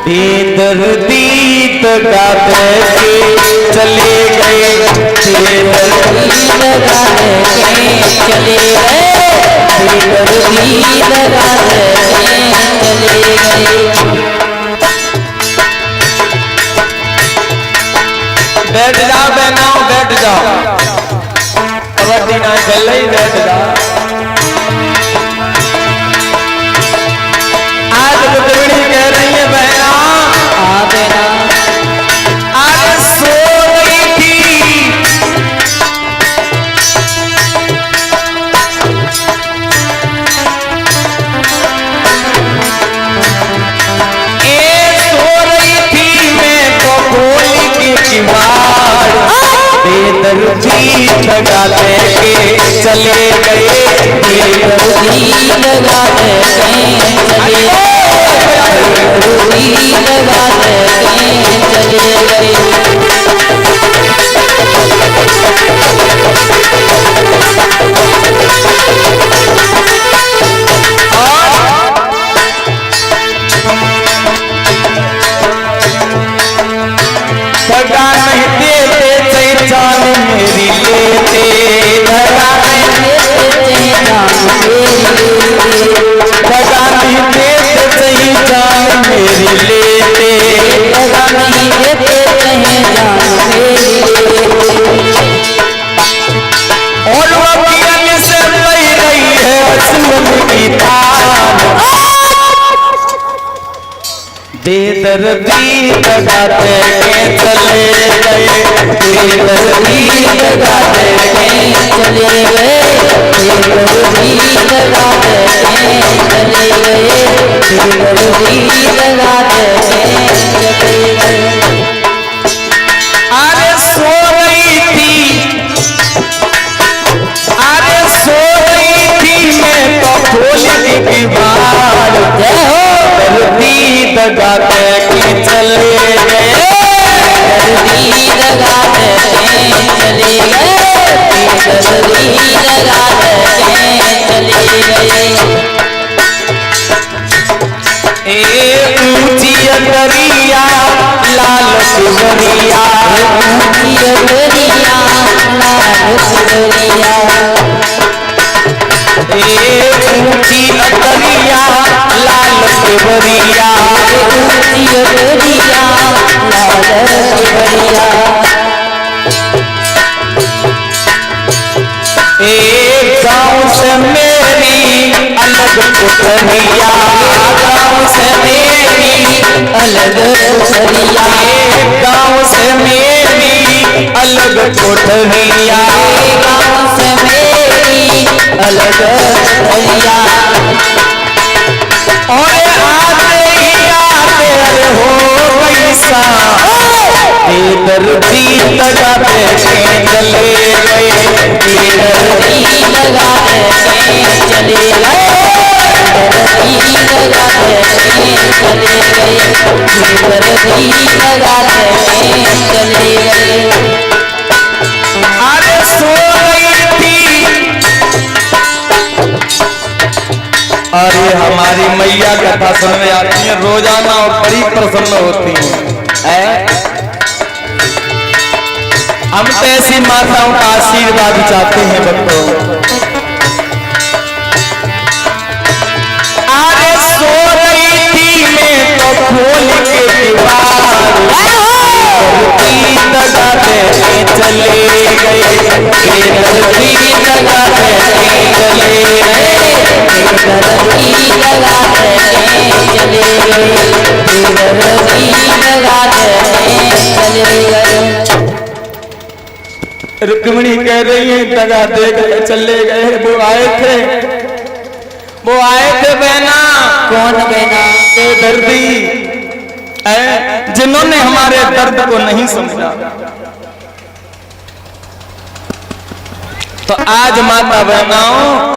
बेदर्दी दगा दे के चले गए, बेदर्दी दगा दे के चले गए, बेदर्दी दगा दे के चले गए। बैठ जाओ बहनाओ, बैठ जाओ, कबड्डी ना चल रही, बैठ जाओ। आज रुक्मिणी कह रही है बहना, बहना आज सो रही थी, सो रही थी मैं तो खोल के किवाड़, बेदर्दी दगा दे के चले गए, बेदर्दी दगा दे के चले गए, बेदर्दी दगा दे के चले गए। दगा नहीं देते जान मेरी लेते, दगा नहीं देते जान मेरी लेते, दगा नहीं देते जान मेरी लेते, दगा नहीं देते जान मेरी लेते। और वकील से बह रही है असूल की तान, बेदर्दी दगा दे के चले गए, बेदर्दी दगा दे के चले गए, बेदर्दी दगा दे के चले गए, बेदर्दी दगा दे के चले गए। अरे सो रही थी, अरे सो रही थी मैं तो खोल के किवाड़, बेदर्दी दगा दे के चले गए, बेदर्दी दगा दे के चले गए, बेदर्दी दगा दे के चले गए। ऊंची अटरिया लाल सुवरिया, ऊंची अटरिया लाल सुवरिया, ऊंची अटरिया लाल सुवरिया, ऊंची अटरिया लाल सुवरिया। एक गाँव से मेरी अलग कोठरिया, गाँव से मेरी अलग कोठरिया, गाँव से मेरी अलग कोठरिया, गाँव से मेरी अलग कोठरिया। और आते ही आते हो गई सा, बेदर्दी दगा दे के चले गए, बेदर्दी दगा दे के चले गए, बेदर्दी दगा दे के चले गए, बेदर्दी दगा दे के चले गए। अरे सो रही थी, अरे हमारी मैया कथा सुनने आती है रोजाना और बड़ी प्रसन्न होती है। हम तो ऐसी माताओं का आशीर्वाद चाहते हैं बच्चों। अरे सो रही थी मैं तो खोल के किवाड़, बेदर्दी दगा दे के चले गए, बेदर्दी दगा दे के चले गए, बेदर्दी दगा दे के चले गए, बेदर्दी दगा दे के चले गए। रुक्मिणी कह रही है दगा दे के चले गए। वो आए थे बहना। कौन बहना? बेदर्दी, जिन्होंने हमारे दर्द को नहीं समझा। तो आज माता बहनाओं